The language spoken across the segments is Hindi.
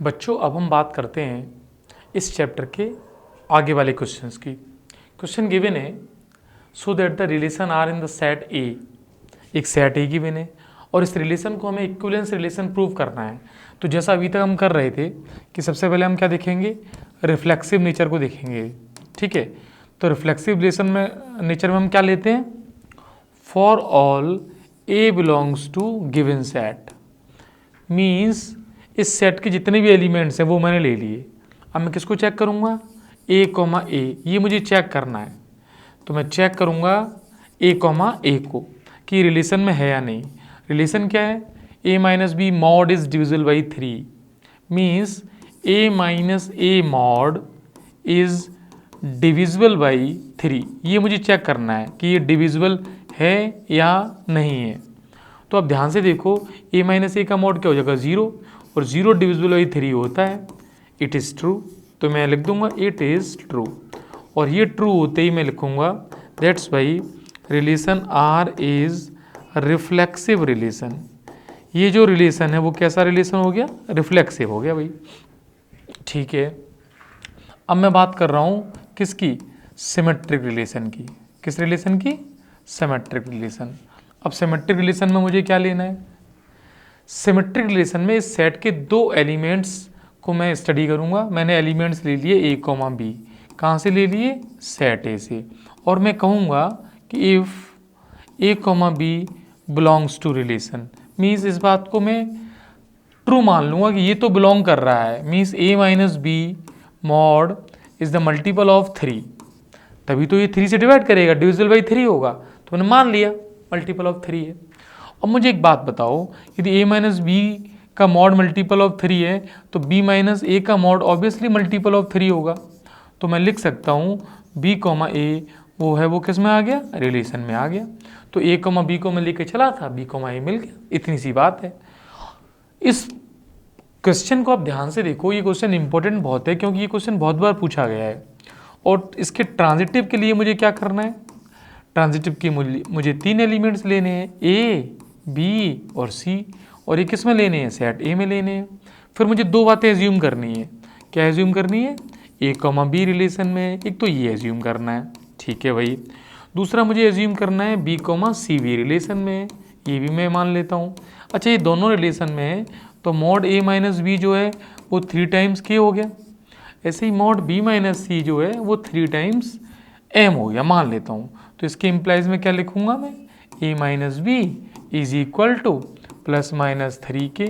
बच्चों अब हम बात करते हैं इस चैप्टर के आगे वाले क्वेश्चंस की। क्वेश्चन गिवन है so that the relation R in the set A. एक सेट ए गिवन है और इस रिलेशन को हमें इक्विवेलेंस रिलेशन प्रूव करना है। तो जैसा अभी तक हम कर रहे थे कि सबसे पहले हम क्या देखेंगे, रिफ्लेक्सिव नेचर को देखेंगे। ठीक है, तो रिफ्लेक्सिव रिलेशन में नेचर में हम क्या लेते हैं, for all a belongs to given set, means इस सेट के जितने भी एलिमेंट्स हैं वो मैंने ले लिए। अब मैं किसको चेक करूँगा, ए कॉमा ए, ये मुझे चेक करना है। तो मैं चेक करूँगा ए कॉमा ए को कि रिलेशन में है या नहीं। रिलेशन क्या है, A minus B mod is divisible by 3, means A minus A mod is divisible by 3। ये मुझे चेक करना है कि ये डिविजिबल है या नहीं है। तो अब ध्यान से देखो, ए माइनस ए का मॉड क्या हो जाएगा, 0, और 0 डिविजिबल बाई 3 होता है। इट इज़ ट्रू, तो मैं लिख दूंगा इट इज़ ट्रू, और ये ट्रू होते ही मैं लिखूंगा that's why relation R is reflexive relation. ये जो रिलेशन है वो कैसा रिलेशन हो गया, रिफ्लेक्सिव हो गया भाई। ठीक है, अब मैं बात कर रहा हूँ किसकी, सिमेट्रिक रिलेशन की। किस रिलेशन की, सिमेट्रिक रिलेशन। अब सिमेट्रिक रिलेशन में मुझे क्या लेना है, सिमेट्रिक रिलेशन में इस सेट के दो एलिमेंट्स को मैं स्टडी करूंगा। मैंने एलिमेंट्स ले लिए ए कॉमा बी, कहाँ से ले लिए, सेट ए से, और मैं कहूँगा कि if a comma b belongs to relation, means इस बात को मैं ट्रू मान लूँगा कि ये तो बिलोंग कर रहा है, means A minus B mod is the multiple of 3, तभी तो ये 3 से डिवाइड करेगा, डिविजिबल बाई 3 होगा, तो मैंने मान लिया मल्टीपल ऑफ 3 है। अब मुझे एक बात बताओ, यदि ए माइनस बी का मॉड मल्टीपल ऑफ 3 है तो बी माइनस ए का मॉड ऑब्वियसली मल्टीपल ऑफ 3 होगा। तो मैं लिख सकता हूँ बी कॉमा ए वो है, वो किस में आ गया, रिलेशन में आ गया। तो ए कॉमा बी को मैं लेके चला था, बी कॉमा ए मिल गया, इतनी सी बात है। इस क्वेश्चन को आप ध्यान से देखो, ये क्वेश्चन इंपॉर्टेंट बहुत है क्योंकि ये क्वेश्चन बहुत बार पूछा गया है। और इसके ट्रांजिटिव के लिए मुझे क्या करना है, ट्रांजिटिव के मुझे 3 एलिमेंट्स लेने हैं, ए बी और सी, और ये किस में लेने हैं, सेट ए में लेने हैं। फिर मुझे 2 बातें एज्यूम करनी है। क्या एज्यूम करनी है, ए कॉमा बी रिलेशन में, एक तो ये एज्यूम करना है, ठीक है भाई। दूसरा मुझे एज्यूम करना है B comma C B relation में, ये भी मैं मान लेता हूँ। अच्छा, ये दोनों रिलेशन में है तो मॉड ए माइनस बी जो है वो 3 टाइम्स के हो गया, ऐसे ही मॉड बी माइनस सी जो है वो 3 टाइम्स एम हो गया, मान लेता हूँ। तो इसके इम्प्लाइज में क्या लिखूंगा मैं, A minus B is equal to plus minus 3 के,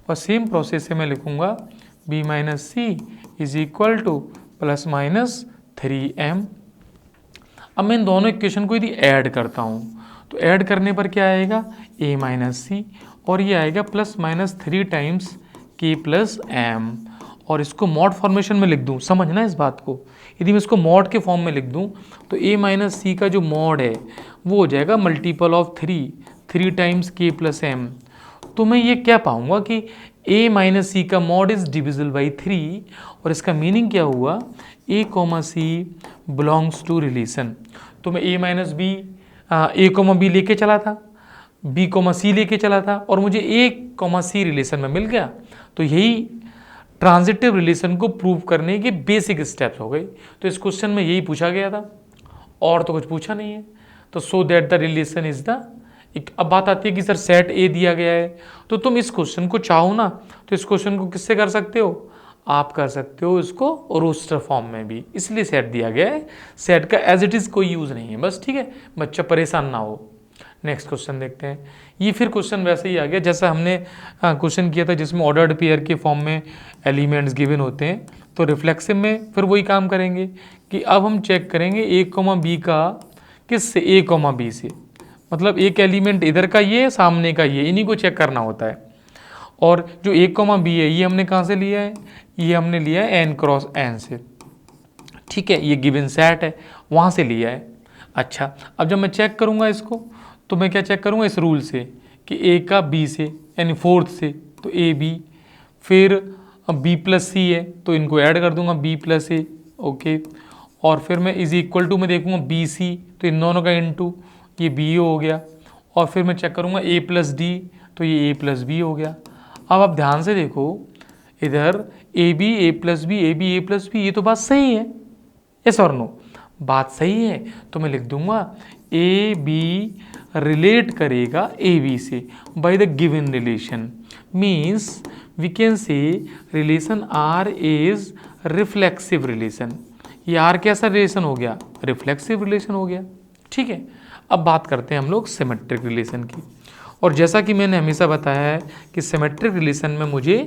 और सेम प्रोसेस से मैं लिखूंगा B minus C is equal to plus minus 3m। अब मैं इन दोनों इक्वेशन को यदि ऐड करता हूँ तो ऐड करने पर क्या आएगा, a माइनस सी, और ये आएगा plus minus 3 times k plus m। और इसको मॉड फॉर्मेशन में लिख दूँ, समझना इस बात को, यदि मैं इसको मॉड के फॉर्म में लिख दूँ तो a माइनस सी का जो मॉड है वो हो जाएगा multiple of 3 times k plus m। तो मैं ये क्या पाऊंगा कि a माइनस सी का मॉड इज डिविजिबल बाई 3, और इसका मीनिंग क्या हुआ, a comma C belongs to relation. तो मैं a minus B A comma B लेके चला था, b कॉमा सी लेके चला था, और मुझे a कॉमा सी रिलेशन में मिल गया। तो यही ट्रांजिटिव रिलेशन को प्रूव करने के बेसिक स्टेप्स हो गए। तो इस क्वेश्चन में यही पूछा गया था, और तो कुछ पूछा नहीं है। तो सो that the relation is the, अब बात आती है कि सर सेट ए दिया गया है, तो तुम इस क्वेश्चन को चाहो ना तो इस क्वेश्चन को किससे कर सकते हो, आप कर सकते हो इसको रोस्टर फॉर्म में भी, इसलिए सेट दिया गया है। सेट का एज इट इज़ कोई यूज़ नहीं है, बस, ठीक है, बच्चा परेशान ना हो। नेक्स्ट क्वेश्चन देखते हैं। ये फिर क्वेश्चन वैसे ही आ गया जैसा हमने क्वेश्चन किया था जिसमें ऑर्डर्ड पेयर के फॉर्म में एलिमेंट्स गिवन होते हैं। तो रिफ्लेक्सिव में फिर वही काम करेंगे कि अब हम चेक करेंगे ए कॉमा बी का किससे, ए कॉमा बी से, मतलब एक एलिमेंट इधर का ये, सामने का ये, इन्हीं को चेक करना होता है। और जो ए कॉमा बी है ये हमने कहाँ से लिया है, ये हमने लिया है n क्रॉस n से, ठीक है, ये गिवन सेट है वहाँ से लिया है। अच्छा, अब जब मैं चेक करूँगा इसको तो मैं क्या चेक करूँगा, इस रूल से कि ए का बी से यानी फोर्थ से, तो ए बी, फिर बी प्लस सी है तो इनको ऐड कर दूंगा बी प्लस ए, ओके, और फिर मैं इज इक्वल टू में देखूँगा बी सी, तो इन दोनों का इनटू ये बी हो गया, और फिर मैं चेक करूँगा ए प्लस डी, तो ये ए प्लस बी हो गया। अब आप ध्यान से देखो, इधर A B A plus B A B A plus B, ये तो बात सही है, यस और नो, बात सही है। तो मैं लिख दूंगा ए बी रिलेट करेगा ए बी से by the given relation, means we can say relation R is reflexive relation. ये आर कैसा रिलेशन हो गया? रिफ्लेक्सिव रिलेशन हो गया, ठीक है। अब बात करते हैं हम लोग सिमेट्रिक रिलेशन की। और जैसा कि मैंने हमेशा बताया है कि सिमेट्रिक रिलेशन में मुझे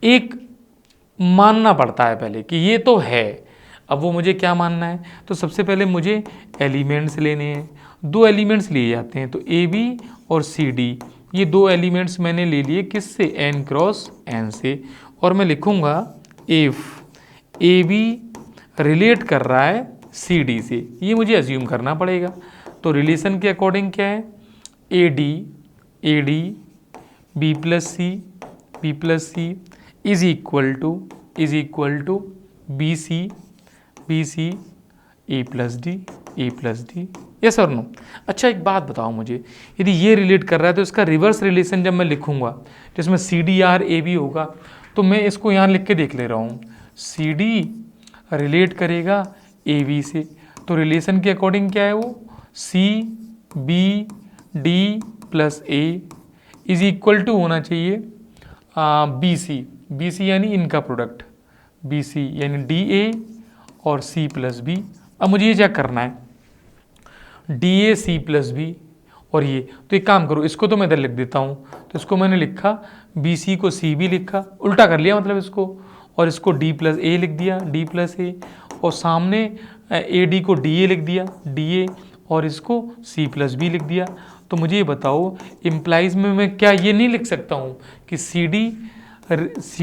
एक मानना पड़ता है पहले कि ये तो है। अब वो मुझे क्या मानना है? तो सबसे पहले मुझे एलिमेंट्स लेने हैं, दो एलिमेंट्स लिए जाते हैं, तो ए बी और सी डी, ये दो एलिमेंट्स मैंने ले लिए किससे? एन क्रॉस एन से। और मैं लिखूंगा इफ ए बी रिलेट कर रहा है सी डी से, ये मुझे अज्यूम करना पड़ेगा। तो रिलेशन के अकॉर्डिंग क्या है? A D B plus C is equal to B C A plus D, yes और नो। अच्छा एक बात बताओ मुझे, यदि ये रिलेट कर रहा है तो इसका रिवर्स रिलेशन जब मैं लिखूंगा जिसमें C D R A B होगा, तो मैं इसको यहाँ लिख के देख ले रहा हूँ, सी डी रिलेट करेगा ए बी से, तो रिलेशन के अकॉर्डिंग क्या है वो? C B D plus A is equal to होना चाहिए बी सी यानी इनका प्रोडक्ट, बी सी यानी डी ए और सी प्लस बी। अब मुझे ये क्या करना है? D A C plus B और ये, तो एक काम करो, इसको तो मैं इधर लिख देता हूँ, तो इसको मैंने लिखा बी सी को सी बी लिखा, उल्टा कर लिया मतलब इसको, और इसको डी प्लस ए लिख दिया, डी प्लस ए, और सामने ए डी को डी ए लिख दिया, डी ए, और इसको सी प्लस बी लिख दिया। तो मुझे ये बताओ इम्प्लाइज में मैं क्या ये नहीं लिख सकता हूँ कि सी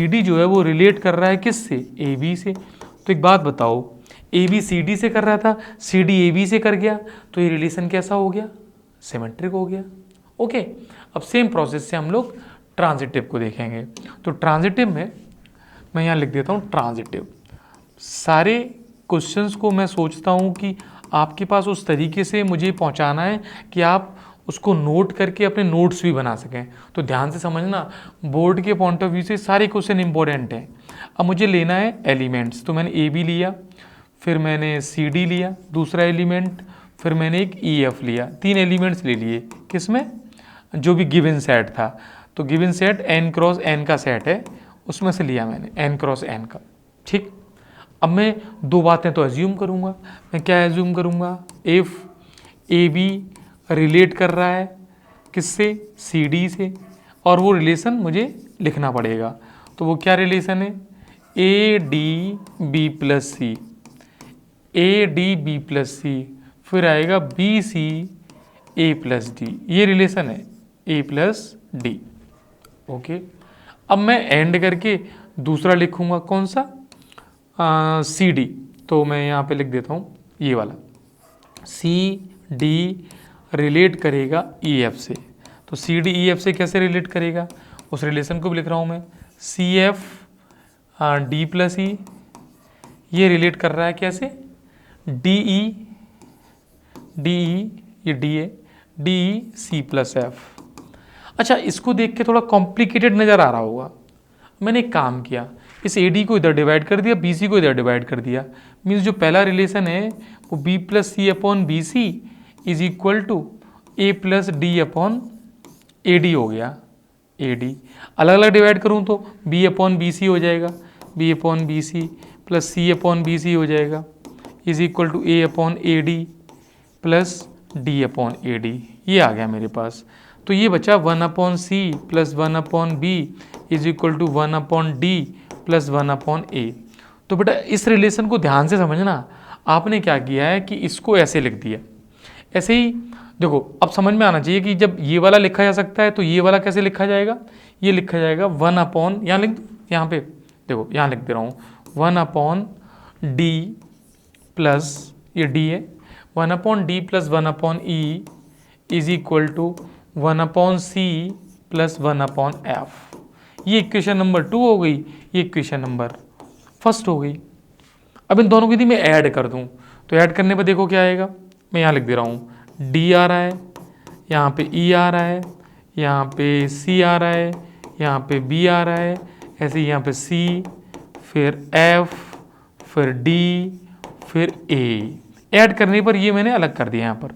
डी जो है वो रिलेट कर रहा है किससे? ए बी से। तो एक बात बताओ, ए बी सी डी से कर रहा था, सी डी ए बी से कर गया, तो ये रिलेशन कैसा हो गया? सिमेट्रिक हो गया। ओके, अब सेम प्रोसेस से हम लोग ट्रांजिटिव को देखेंगे। तो ट्रांजिटिव में मैं यहाँ लिख देता हूँ ट्रांजिटिव। सारे क्वेश्चंस को मैं सोचता हूँ कि आपके पास उस तरीके से मुझे पहुँचाना है कि आप उसको नोट करके अपने नोट्स भी बना सकें। तो ध्यान से समझना, बोर्ड के पॉइंट ऑफ व्यू से सारे क्वेश्चन इंपॉर्टेंट हैं। अब मुझे लेना है एलिमेंट्स, तो मैंने ए बी लिया, फिर मैंने सी डी लिया दूसरा एलिमेंट, फिर मैंने एक ई एफ लिया, तीन एलिमेंट्स ले लिए किसमें? जो भी गिवन सेट था। तो given set N cross N का सेट है, उसमें से लिया मैंने एन क्रॉस एन का, ठीक। अब मैं दो बातें तो एज्यूम करूँगा। मैं क्या एज्यूम करूँगा? इफ़ ए बी रिलेट कर रहा है किससे? सी डी से, और वो रिलेशन मुझे लिखना पड़ेगा। तो वो क्या रिलेशन है? A D B plus C, A D B plus C, फिर आएगा B C A plus D, ये रिलेशन है ए प्लस डी। ओके, अब मैं एंड करके दूसरा लिखूंगा, कौन सा? C D. तो मैं यहाँ पे लिख देता हूँ ये वाला, सी डी रिलेट करेगा ई एफ से। तो सी डी ई एफ से कैसे रिलेट करेगा? उस रिलेशन को भी लिख रहा हूँ मैं, C F D plus E, ये रिलेट कर रहा है कैसे? डी ई ये D A, D E C plus F. अच्छा, इसको देख के थोड़ा कॉम्प्लिकेटेड नज़र आ रहा होगा। मैंने एक काम किया, इस ए डी को इधर डिवाइड कर दिया, बी सी को इधर डिवाइड कर दिया, मीन्स जो पहला रिलेशन है वो B plus C upon B C is equal to A plus D upon A D हो गया। ए डी अलग अलग डिवाइड करूँ तो बी अपॉन बी सी हो जाएगा, B upon B C plus C upon B C हो जाएगा, is equal to A upon A D plus D upon A D, ये आ गया मेरे पास। तो ये बचा 1 upon C plus 1 upon B is equal to 1 upon D plus 1 upon A. तो बेटा इस रिलेशन को ध्यान से समझना, आपने क्या किया है कि इसको ऐसे लिख दिया, ऐसे ही देखो। अब समझ में आना चाहिए कि जब ये वाला लिखा जा सकता है तो ये वाला कैसे लिखा जाएगा? ये लिखा जाएगा 1 अपॉन, यहाँ लिख दो, यहाँ पे देखो, यहाँ लिख दे रहा हूँ 1 अपॉन डी प्लस, ये डी है, 1 upon D plus 1 upon E is equal to 1 upon C plus 1 upon F. ये इक्वेशन नंबर 2 हो गई, ये इक्वेशन नंबर फर्स्ट हो गई। अब इन दोनों की यदि मैं ऐड कर दूं तो ऐड करने पर देखो क्या आएगा। मैं यहाँ लिख दे रहा हूँ, डी आ रहा है, यहाँ पे ई आ रहा है, यहाँ पे सी आ रहा है, यहाँ पे बी आ रहा है, ऐसे यहाँ पे C, फिर F, फिर D, फिर A। ऐड करने पर ये मैंने अलग कर दिया यहाँ पर।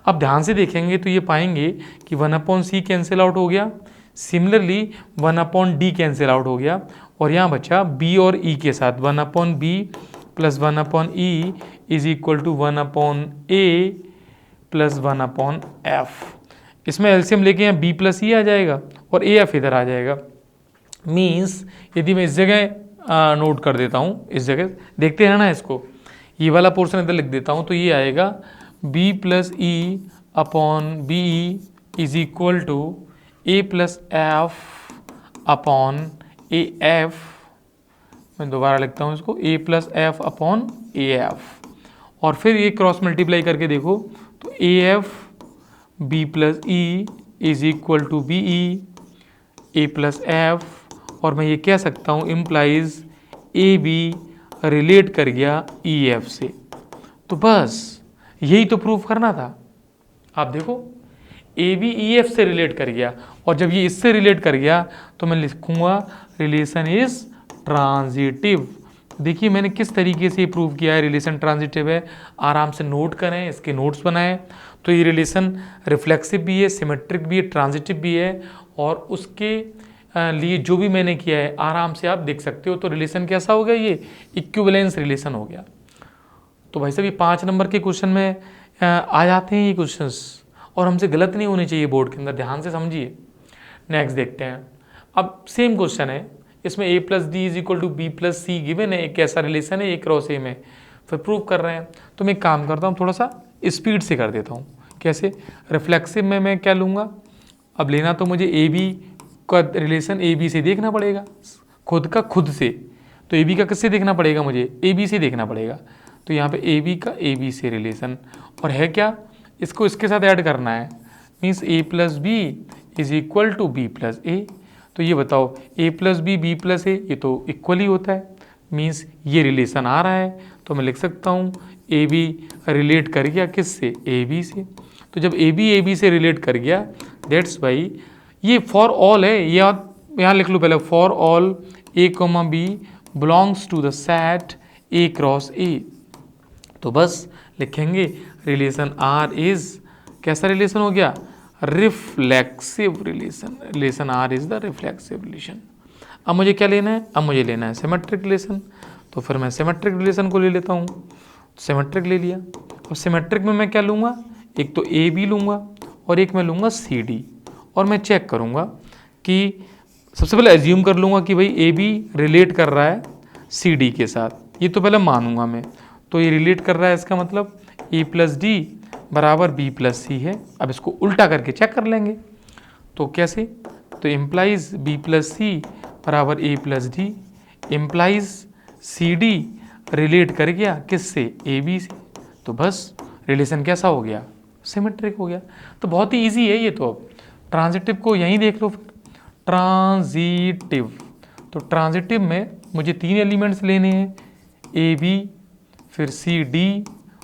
अब ध्यान से देखेंगे तो ये पाएंगे कि 1/C कैंसिल आउट हो गया, सिमिलरली 1/D कैंसिल आउट हो गया, और यहाँ बचा B और E के साथ 1/B plus 1/E is equal to 1/A plus 1/F। इसमें एलसीएम लेके यहाँ B प्लस E आ जाएगा और AF इधर आ जाएगा। मीन्स यदि मैं इस जगह नोट कर देता हूँ, इस जगह देखते हैं ना इसको, ये वाला पोर्शन इधर लिख देता हूँ, तो ये आएगा B plus E upon BE is equal to A plus F upon AF। मैं दोबारा लिखता हूँ इसको, A plus F upon AF, और फिर ये क्रॉस मल्टीप्लाई करके देखो तो AF B plus E is equal to BE A plus F, और मैं ये कह सकता हूँ इम्प्लाइज AB रिलेट कर गया EF से। तो बस यही तो प्रूफ करना था। आप देखो AB EF से रिलेट कर गया, और जब ये इससे रिलेट कर गया तो मैं लिखूंगा रिलेशन इज ट्रांजिटिव। देखिए मैंने किस तरीके से ये प्रूव किया है रिलेशन ट्रांजिटिव है। आराम से नोट करें, इसके नोट्स बनाएं। तो ये रिलेशन रिफ्लेक्सिव भी है, सिमेट्रिक भी है, ट्रांजिटिव भी है, और उसके लिए जो भी मैंने किया है आराम से आप देख सकते हो। तो रिलेशन कैसा हो गया, ये इक्विवेलेंस रिलेशन हो गया। तो भाई साहब ये 5 नंबर के क्वेश्चन में आ जाते हैं ये क्वेश्चंस, और हमसे गलत नहीं होने चाहिए बोर्ड के अंदर, ध्यान से समझिए। नेक्स्ट देखते हैं। अब सेम क्वेश्चन है, इसमें A plus D is equal to B plus C given है, एक कैसा रिलेशन है A क्रॉस A में, फिर प्रूव कर रहे हैं। तो मैं एक काम करता हूँ, थोड़ा सा स्पीड से कर देता हूँ। कैसे? रिफ्लेक्सिव में मैं क्या लूँगा, अब लेना तो मुझे AB का रिलेशन AB से देखना पड़ेगा, खुद का खुद से। तो AB का किससे देखना पड़ेगा, मुझे AB से देखना पड़ेगा। तो यहाँ पे AB का AB से रिलेशन, और है क्या, इसको इसके साथ ऐड करना है, means A plus B is equal to B plus A। तो ये बताओ A plus B B plus A, ये तो इक्वल ही होता है, मीन्स ये रिलेशन आ रहा है। तो मैं लिख सकता हूँ AB रिलेट कर गया किससे, AB से। तो जब AB AB से रिलेट कर गया, दैट्स वाई ये फॉर ऑल है, ये यहाँ लिख लो पहले, for all A comma B belongs to the set A cross A। तो बस लिखेंगे रिलेशन R इज कैसा रिलेशन हो गया, reflexive relation. Relation R is the reflexive relation. अब मुझे क्या लेना है, अब मुझे लेना है सिमेट्रिक रिलेशन। तो फिर मैं सिमेट्रिक रिलेशन को ले लेता हूँ, सिमेट्रिक ले लिया। अब सिमेट्रिक में मैं क्या लूँगा, एक तो AB लूँगा और एक मैं लूँगा CD, और मैं चेक करूँगा कि सबसे पहले एज्यूम कर लूँगा कि भाई AB रिलेट कर रहा है CD के साथ, ये तो पहले मानूंगा मैं। तो ये रिलेट कर रहा है, इसका मतलब A प्लस डी बराबर B प्लस सी है। अब इसको उल्टा करके चेक कर लेंगे, तो कैसे, तो इम्प्लाइज B प्लस सी बराबर A plus D, implies CD relate कर गया किससे, AB से। तो बस रिलेशन कैसा हो गया, सिमेट्रिक हो गया। तो बहुत ही ईजी है ये तो। अब ट्रांजिटिव को यहीं देख लो, ट्रांजिटिव। तो ट्रांजिटिव में मुझे 3 एलिमेंट्स लेने हैं, AB, फिर CD,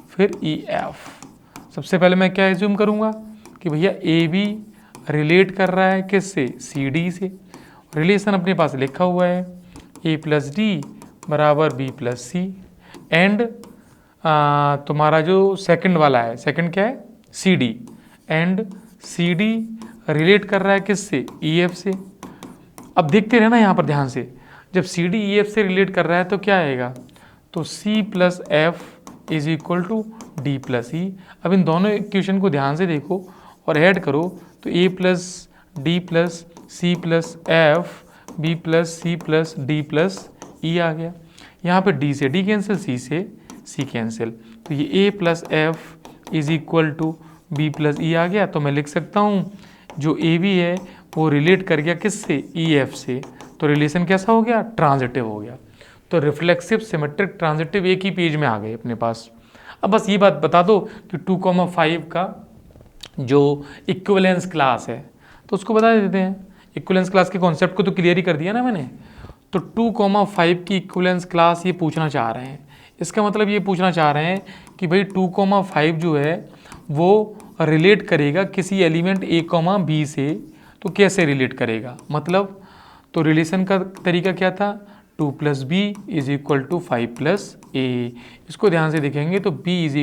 फिर EF। सबसे पहले मैं क्या एज्यूम करूँगा कि भैया AB रिलेट कर रहा है किससे, CD से। रिलेशन अपने पास लिखा हुआ है A प्लस डी बराबर B प्लस सी, एंड तुम्हारा जो सेकंड वाला है, सेकंड क्या है, CD, एंड CD रिलेट कर रहा है किससे, EF से। अब देखते रहना यहाँ पर ध्यान से, जब CD EF से रिलेट कर रहा है तो क्या आएगा, तो C plus F is equal to D plus E. अब इन दोनों इक्वेशन को ध्यान से देखो और ऐड करो, तो A plus D plus C plus F B plus C plus D plus E आ गया। यहाँ पे D से D कैंसिल, C से C कैंसिल, तो ये A plus F is equal to B plus E आ गया। तो मैं लिख सकता हूँ जो AB है वो रिलेट कर गया किससे, EF से। तो रिलेशन कैसा हो गया, ट्रांजिटिव हो गया। तो रिफ्लेक्सिव, सिमेट्रिक, ट्रांजिटिव एक ही पेज में आ गए अपने पास। अब बस ये बात बता दो कि 2,5 का जो इक्विवेलेंस क्लास है तो उसको बता देते हैं। इक्विवेलेंस क्लास के कॉन्सेप्ट को तो क्लियर ही कर दिया ना मैंने। तो 2,5 की इक्विवेलेंस क्लास ये पूछना चाह रहे हैं। इसका मतलब ये पूछना चाह रहे हैं कि भाई 2,5 जो है वो रिलेट करेगा किसी एलिमेंट A, B से। तो कैसे रिलेट करेगा, मतलब तो रिलेशन का तरीका क्या था, 2 + b = 5 + a। इसको ध्यान से देखेंगे तो b =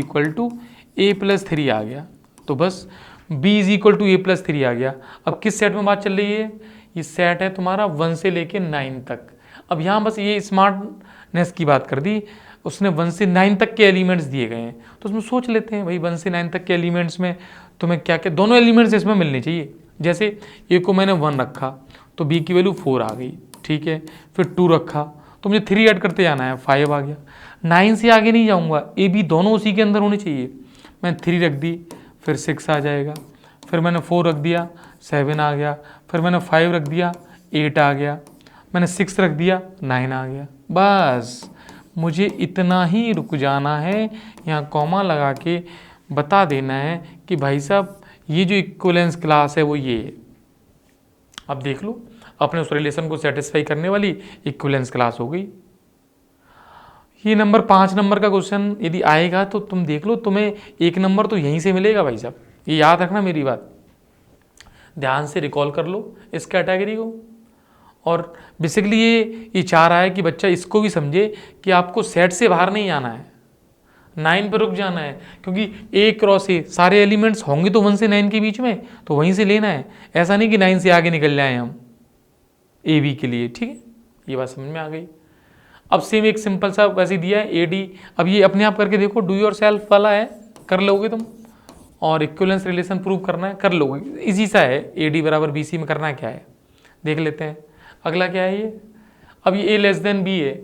a + 3 आ गया। तो बस b = a + 3 आ गया। अब किस सेट में बात चल रही है, ये सेट है तुम्हारा 1 से लेके 9 तक। अब यहाँ बस ये स्मार्टनेस की बात कर दी, उसने 1 से 9 तक के एलिमेंट्स दिए गए हैं, तो उसमें सोच लेते हैं भाई 1 से 9 तक के एलिमेंट्स में तुम्हें क्या क्या, दोनों एलिमेंट्स इसमें मिलने चाहिए। जैसे ए को मैंने 1 रखा तो बी की वैल्यू 4 आ गई, ठीक है। फिर 2 रखा तो मुझे 3 ऐड करते जाना है, 5 आ गया। 9 से आगे नहीं जाऊँगा, ए बी दोनों उसी के अंदर होने चाहिए। मैंने 3 रख दी, फिर 6 आ जाएगा। फिर मैंने 4 रख दिया, 7 आ गया। फिर मैंने 5 रख दिया, 8 आ गया। मैंने 6 रख दिया, 9 आ गया। बस मुझे इतना ही रुक जाना है, यहाँ कॉमा लगा के बता देना है कि भाई साहब ये जो इक्विवेलेंस क्लास है वो ये है। अब देख लो अपने उस रिलेशन को सेटिस्फाई करने वाली इक्विवेलेंस क्लास हो गई। ये नंबर 5 नंबर का क्वेश्चन यदि आएगा तो तुम देख लो, तुम्हें 1 नंबर तो यहीं से मिलेगा भाई साहब। ये याद रखना मेरी बात, ध्यान से रिकॉल कर लो इस कैटेगरी को। और बेसिकली ये चाह रहा है कि बच्चा इसको भी समझे कि आपको सेट से बाहर नहीं आना है, 9 पे रुक जाना है, क्योंकि A क्रॉस A सारे एलिमेंट्स होंगे तो 1 से 9 के बीच में, तो वहीं से लेना है। ऐसा नहीं कि 9 से आगे निकल जाए हम ए बी के लिए, ठीक है। ये बात समझ में आ गई। अब सेम एक सिंपल सा वैसे दिया है ए डी। अब ये अपने आप करके देखो, डू योर सेल्फ वाला है, कर लोगे तुम। और इक्विवेलेंस रिलेशन प्रूव करना है, कर लोगे, इजी सा है। ए डी बराबर बी सी में करना क्या है देख लेते हैं। अगला क्या है ये, अब ये a < b है,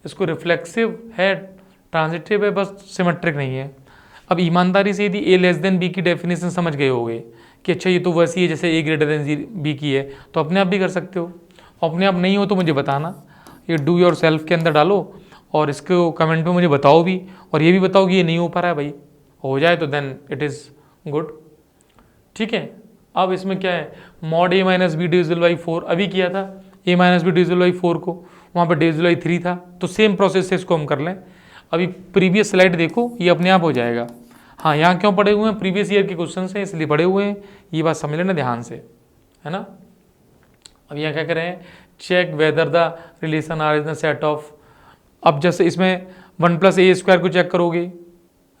इसको रिफ्लेक्सिव है, ट्रांजिटिव है, बस सिमेट्रिक नहीं है। अब ईमानदारी से यदि a < b की डेफिनेशन समझ गए होगे कि अच्छा ये तो वैसी है जैसे a < b की है, तो अपने आप भी कर सकते हो। अपने आप नहीं हो तो मुझे बताना, ये डू योर सेल्फ के अंदर डालो और इसको कमेंट में मुझे बताओ भी, और ये भी बताओ कि ये नहीं हो पा रहा है भाई, हो जाए तो देन इट इज़ गुड, ठीक है। अब इसमें क्या है, मॉड a - b डिविजिबल 4 अभी किया था, a - b डिविजिबल 4 को, वहाँ पर डिविजिबल 3 था, तो सेम प्रोसेस से इसको हम कर लें। अभी प्रीवियस स्लाइड देखो, ये अपने आप हो जाएगा। हाँ, यहाँ क्यों पढ़े हुए हैं, प्रीवियस ईयर के क्वेश्चन हैं इसलिए पढ़े हुए हैं, ये बात समझ लेना ध्यान से, है ना। अब यहाँ क्या करें, check whether the relation R in the set of. अब जैसे इसमें 1 + a² को चेक करोगे,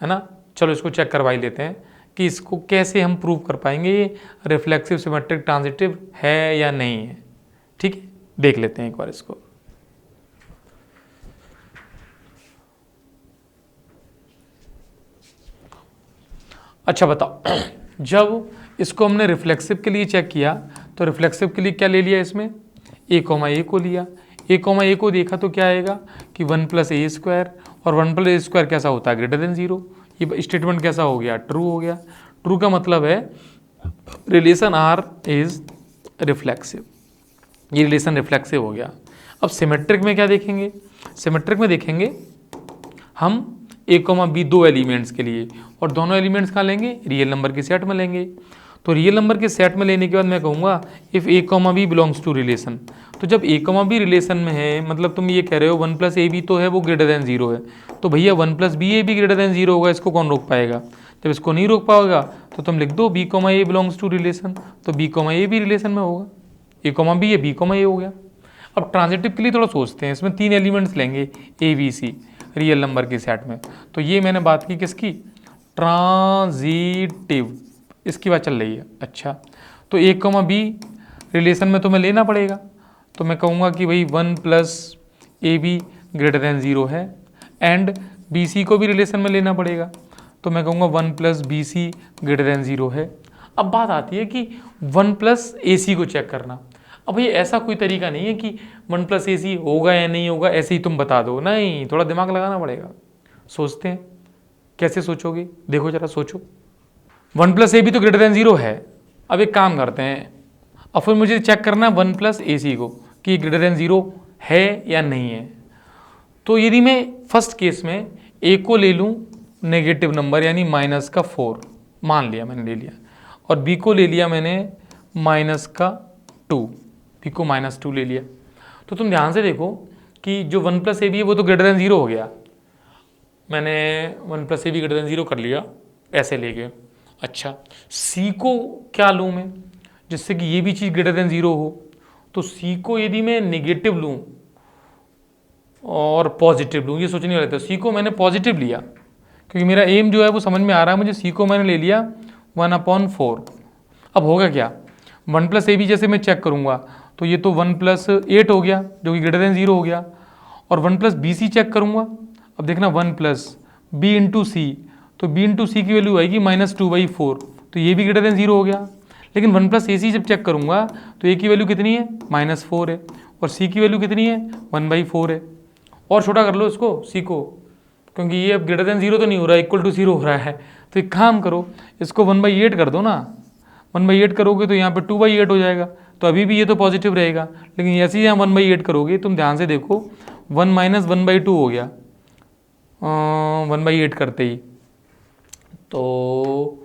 है ना। चलो इसको चेक करवा ही लेते हैं कि इसको कैसे हम प्रूव कर पाएंगे ये रिफ्लेक्सिव सिमेट्रिक ट्रांजिटिव है या नहीं है, ठीक है। देख लेते हैं एक बार इसको। अच्छा बताओ, जब इसको हमने रिफ्लेक्सिव के लिए चेक किया तो रिफ्लेक्सिव के लिए क्या ले लिया, इसमें a, a को लिया। a, को देखा तो क्या आएगा कि 1 + a², और 1 + a² कैसा होता है, >0। ये स्टेटमेंट कैसा हो गया, ट्रू हो गया। ट्रू का मतलब है रिलेशन R इज रिफ्लेक्सिव, ये रिलेशन रिफ्लेक्सिव हो गया। अब सिमेट्रिक में क्या देखेंगे, सिमेट्रिक में देखेंगे हम a, b 2 एलिमेंट्स के लिए, और दोनों एलिमेंट्स कहाँ लेंगे, रियल नंबर के सेट में लेंगे। तो रियल नंबर के सेट में लेने के बाद मैं कहूँगा if a, b belongs to relation. तो जब a, b रिलेशन में है, मतलब तुम ये कह रहे हो 1 + ab तो है वो >0 है, तो भैया 1 + ba भी >0 होगा, इसको कौन रोक पाएगा। जब इसको नहीं रोक पाएगा तो तुम लिख दो b, a belongs to relation, तो b, a भी रिलेशन में होगा, a, b है, b, a हो गया। अब ट्रांजिटिव के लिए थोड़ा सोचते हैं, इसमें 3 एलिमेंट्स लेंगे a, b, c real number के सेट में। तो ये मैंने बात की किसकी, ट्रांजिटिव, इसकी बात चल रही है। अच्छा, तो a, b रिलेशन में तुम्हें लेना पड़ेगा, तो मैं कहूँगा कि भाई 1 + ab >0 है, एंड bc को भी रिलेशन में लेना पड़ेगा, तो मैं कहूँगा 1 + bc >0 है। अब बात आती है कि 1 + ac को चेक करना। अब भाई ऐसा कोई तरीका नहीं है कि 1 + ac होगा या नहीं होगा, ऐसे ही तुम बता दो, नहीं, थोड़ा दिमाग लगाना पड़ेगा। सोचते हैं, कैसे सोचोगे, देखो जरा सोचो। 1 + ab तो >0 है। अब एक काम करते हैं, अब फिर मुझे चेक करना है 1 + ac को कि >0 है या नहीं है। तो यदि मैं फर्स्ट केस में a को ले लूँ नेगेटिव नंबर यानी -4, मान लिया मैंने, ले लिया, और b को ले लिया मैंने -2, b को -2 ले लिया, तो तुम ध्यान से देखो कि जो 1 + ab है वो तो >0 हो गया। मैंने 1 + ab >0 कर लिया ऐसे लेके। अच्छा, c को क्या लूँ मैं जिससे कि ये भी चीज़ >0 हो, तो सी को यदि मैं निगेटिव लूँ और पॉजिटिव लूँ, ये सोचने वाले थे। सी को मैंने पॉजिटिव लिया क्योंकि मेरा एम जो है वो समझ में आ रहा है मुझे। सी को मैंने ले लिया 1/4। अब होगा क्या, 1 + AB जैसे मैं चेक करूँगा तो ये तो 1 + 8 हो गया जो कि ग्रेटर देन 0 हो गया। और 1 + BC चेक करूँगा, अब देखना 1 + B × C, तो B × C की वैल्यू आएगी -2/4, तो ये भी ग्रेटर देन 0 हो गया। लेकिन 1 + AC जब चेक करूँगा तो A की वैल्यू कितनी है, -4 है, और C की वैल्यू कितनी है, 1/4 है। और छोटा कर लो इसको, C को, क्योंकि ये अब ग्रेटर देन 0 तो नहीं हो रहा है, इक्वल टू 0 हो रहा है। तो एक काम करो, इसको 1/8 कर दो ना, 1/8 करोगे तो यहाँ पे 2/8 हो जाएगा, तो अभी भी ये तो पॉजिटिव रहेगा। लेकिन ऐसे ही यहाँ 1/8 करोगे, तुम ध्यान से देखो 1 - 1/2 हो गया 1/8 करते ही, तो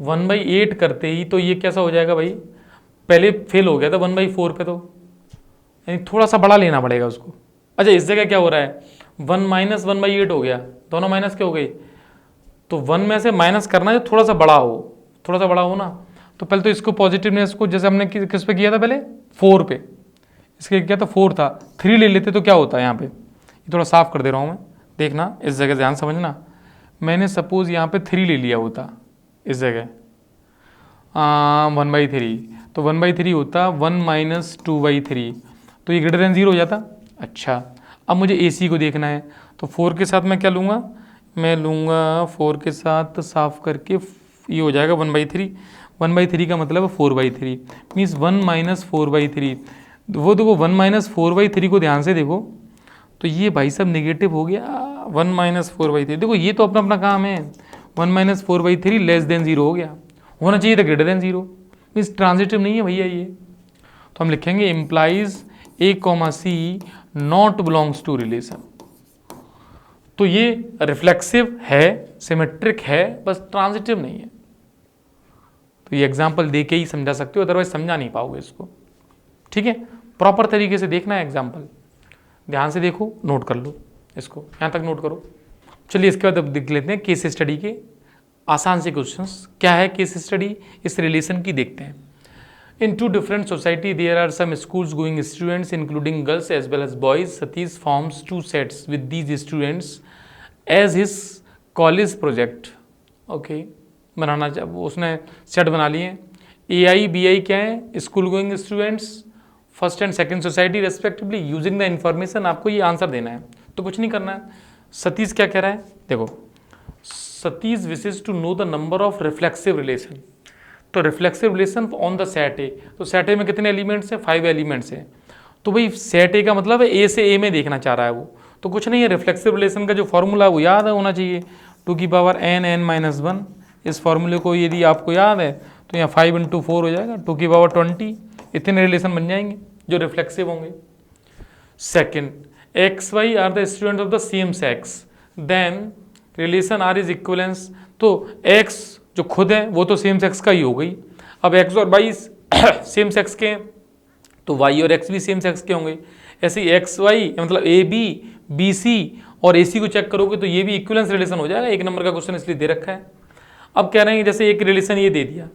1/8 करते ही तो ये कैसा हो जाएगा भाई, पहले फेल हो गया था 1/4 पे, तो यानी थोड़ा सा बड़ा लेना पड़ेगा उसको। अच्छा इस जगह क्या हो रहा है, 1 - 1/8 हो गया, दोनों माइनस के हो गई, तो 1 में से माइनस करना है थोड़ा सा बड़ा हो, थोड़ा सा बड़ा हो ना। तो पहले तो इसको पॉजिटिवनेस को जैसे हमने किस पे किया था, पहले 4 पे, इसके क्या था 4 था, 3 ले लेते तो क्या होता है यहाँ पे, ये थोड़ा साफ कर दे रहा हूँ मैं, देखना इस जगह ध्यान समझना। मैंने सपोज यहाँ पे 3 ले लिया होता इस जगह 1/3, तो 1/3 होता 1 - 2/3, तो ये ग्रेटर देन 0 हो जाता। अच्छा अब मुझे AC को देखना है, तो 4 के साथ मैं क्या लूँगा, मैं लूँगा 4 के साथ साफ करके ये हो जाएगा 1/3, 1/3 का मतलब 4/3, मीन्स 1 - 4/3। वो देखो 1 - 4/3 को ध्यान से देखो, तो ये भाई साहब नेगेटिव हो गया 1 - 4/3। देखो ये तो अपना अपना काम है, 1 - 4/3 लेस देन 0 हो गया, होना चाहिए था ग्रेटर देन 0, मीन्स ट्रांजिटिव नहीं है भैया ये। तो हम लिखेंगे implies A, C not belongs to relation. तो ये रिफ्लेक्सिव है, सिमेट्रिक है, बस ट्रांजिटिव नहीं है। तो ये एग्जाम्पल दे के ही समझा सकते हो, अदरवाइज समझा नहीं पाओगे इसको। ठीक है, प्रॉपर तरीके से देखना है एग्जाम्पल, ध्यान से देखो, नोट कर लो इसको, यहाँ तक नोट करो। चलिए इसके बाद अब देख लेते हैं केस स्टडी के आसान से क्वेश्चंस। क्या है केस स्टडी, इस रिलेशन की देखते हैं। In two different society, there are some schools-going students, including girls as well as boys. Satish forms 2 sets with these students as his college project. Okay, बनाना उसने सेट बना लिए। AI, BI क्या है, school-going students, first and second society respectively. Using the information, आपको ये आंसर देना है, तो कुछ नहीं करना है। सतीश क्या कह रहा है, देखो, Satish wishes to know the number of reflexive relation. तो reflexive relation on the set A, तो सेट ए में कितने एलिमेंट्स हैं, 5 एलिमेंट्स हैं। तो भाई सेट ए का मतलब है ए से ए में देखना चाह रहा है वो, तो कुछ नहीं है, रिफ्लेक्सिव रिलेशन का जो फॉर्मूला है वो याद होना चाहिए, 2n n - 1। इस फॉर्मूले को यदि आपको याद है तो यहाँ 5 × 4 हो जाएगा, 2 इतने रिलेशन बन जाएंगे जो रिफ्लेक्सिव होंगे। Second, XY are the student of the same sex, then relation R is equivalence. तो X जो खुद है वो तो सेम सेक्स का ही हो गई। अब X और Y सेम सेक्स के हैं तो Y और X भी सेम सेक्स के होंगे। ऐसे ही XY मतलब AB, BC और AC को चेक करोगे तो ये भी इक्विवेलेंस रिलेशन हो जाएगा। 1 नंबर का क्वेश्चन इसलिए दे रखा है। अब कह रहे हैं जैसे एक रिलेशन ये दे दिया,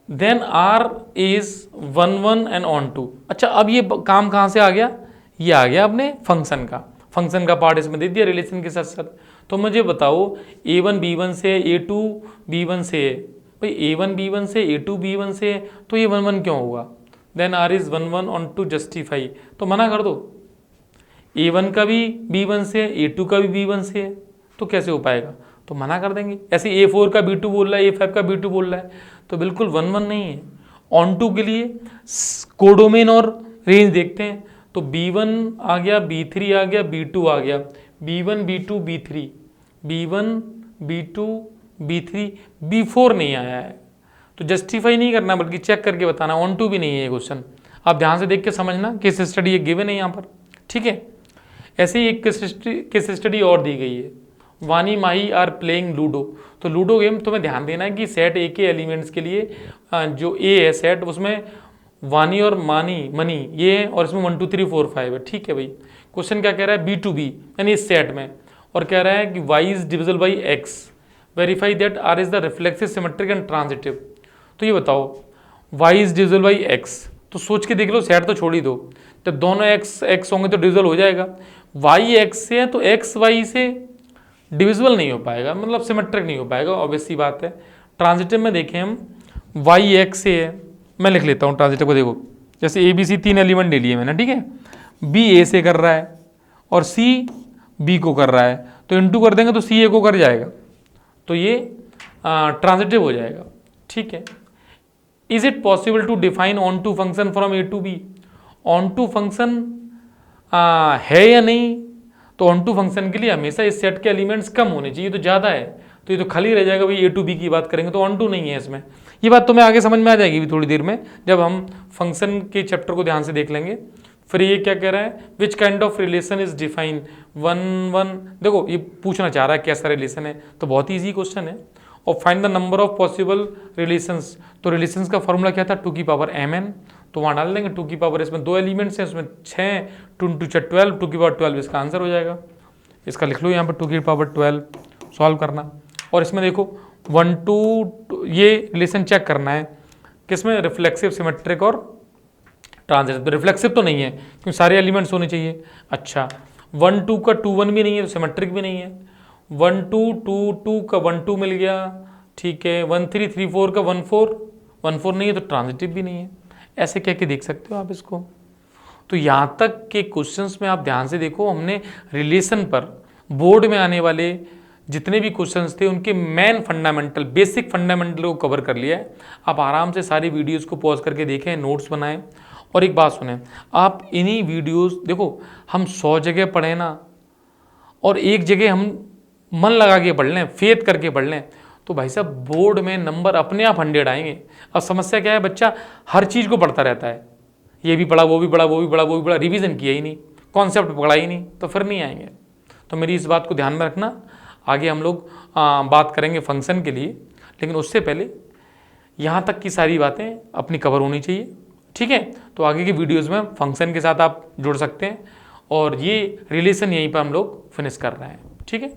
then R is 1 1 and onto. अच्छा अब ये काम कहाँ से आ गया, ये आ गया अपने फंक्शन का, फंक्शन का पार्ट इसमें दे दिया रिलेशन के साथ साथ। तो मुझे बताओ A1 B1 से A2 B1 से है, भाई A1 B1 से A2 B1 से है तो ये 1 1 क्यों होगा। Then R is 1 1 onto justify, तो मना कर दो, A1 का भी B1 से A2 का भी B1 से है तो कैसे हो पाएगा, तो मना कर देंगे। ऐसे A4 का B2 बोल रहा है, A5 का B2 बोल रहा है, तो बिल्कुल 1 1 नहीं है। ऑन टू के लिए कोडोमेन और रेंज देखते हैं, तो B1 आ गया, B3 आ गया, B2 आ गया, B1 B2 B3, B1 B2 B3, B4 नहीं आया है, तो जस्टिफाई नहीं करना बल्कि चेक करके बताना। ऑन टू भी नहीं है ये क्वेश्चन, आप ध्यान से देख के समझना, केस स्टडी ये गिवन है यहाँ पर, ठीक है। ऐसे ही एक केस स्टडी और दी गई है, वानी माही आर प्लेइंग लूडो। तो लूडो गेम तुम्हें ध्यान देना है कि सेट ए के एलिमेंट्स के लिए जो ए है सेट, उसमें वानी और मनी ये है और इसमें 1 2 3 4 5 है, ठीक है भाई। क्वेश्चन क्या कह रहा है, B2B यानी इस सेट में, और कह रहा है कि Y is divisible by X, verify that R is the reflexive symmetric and transitive. तो ये बताओ Y is divisible by X, तो सोच के देख लो, सेट तो छोड़ ही दो, जब दोनों एक्स होंगे तो डिविजल हो जाएगा। वाई एक्स से है तो एक्स वाई से डिविजिबल नहीं हो पाएगा, मतलब सिमेट्रिक नहीं हो पाएगा, ऑब्वियस सी बात है। ट्रांजिटिव में देखें हम, वाई एक्स से है, मैं लिख लेता हूँ ट्रांजिटिव को। देखो जैसे ए बी सी 3 एलिमेंट ले लिए मैंने, ठीक है, बी ए से कर रहा है और सी बी को कर रहा है, तो इंटू कर देंगे तो सी ए को कर जाएगा, तो ये ट्रांजिटिव हो जाएगा, ठीक है। Is it possible to define onto function from A to B? Onto function है या नहीं? तो ऑन टू फंक्शन के लिए हमेशा इस सेट के एलिमेंट्स कम होने चाहिए, तो ज़्यादा है तो ये तो खाली रह जाएगा, भाई ए टू बी की बात करेंगे तो ऑन टू नहीं है इसमें। ये बात तो मैं आगे समझ में आ जाएगी थोड़ी देर में, जब हम फंक्शन के चैप्टर को ध्यान से देख लेंगे। फिर ये क्या कह रहा है, which kind of relation is define one one. देखो ये पूछना चाह रहा है कैसा रिलेशन है, तो बहुत ही ईजी क्वेश्चन है। और find the number of possible relations, तो रिलेशंस का फॉर्मूला क्या था, 2 की पावर mn, तो वहाँ डाल देंगे 2 की पावर, इसमें 2 एलिमेंट्स हैं, उसमें 6, 2 × 6 12, 2 की पावर 12 इसका आंसर हो जाएगा। इसका लिख लो यहाँ पर 2 की पावर 12 सॉल्व करना। और इसमें देखो 1 2 ये रिलेशन चेक करना है किसमें, रिफ्लेक्सिव, सिमेट्रिक और ट्रांजिटिव। रिफ्लेक्सिव तो नहीं है क्योंकि सारे एलिमेंट्स होने चाहिए। अच्छा 1 2 का 2 1 भी नहीं है तो सिमेट्रिक भी नहीं है। 1 2 2 2 का 1 2 मिल गया, ठीक है। 1 3 3 4 का 1 4 नहीं है तो ट्रांजिटिव भी नहीं है। ऐसे कह के देख सकते हो आप इसको। तो यहाँ तक के क्वेश्चंस में आप ध्यान से देखो, हमने रिलेशन पर बोर्ड में आने वाले जितने भी क्वेश्चंस थे उनके मेन फंडामेंटल, बेसिक फंडामेंटल को कवर कर लिया है। आप आराम से सारी वीडियोस को पॉज करके देखें, नोट्स बनाएं। और एक बात सुने, आप इन्हीं वीडियोस, देखो हम 100 जगह पढ़ें ना, और एक जगह हम मन लगा के पढ़ लें, फेथ करके पढ़ लें, तो भाई साहब बोर्ड में नंबर अपने आप 100 आएंगे। अब समस्या क्या है, बच्चा हर चीज़ को पढ़ता रहता है, ये भी पढ़ा, वो भी पढ़ा, वो भी पढ़ा, वो भी पढ़ा, रिवीजन किया ही नहीं, कॉन्सेप्ट पढ़ा ही नहीं, तो फिर नहीं आएंगे। तो मेरी इस बात को ध्यान में रखना। आगे हम लोग बात करेंगे फंक्शन के लिए, लेकिन उससे पहले यहाँ तक की सारी बातें अपनी कवर होनी चाहिए, ठीक है। तो आगे की वीडियोज़ में फंक्शन के साथ आप जुड़ सकते हैं, और ये रिलेशन यहीं पर हम लोग फिनिश कर रहे हैं, ठीक है।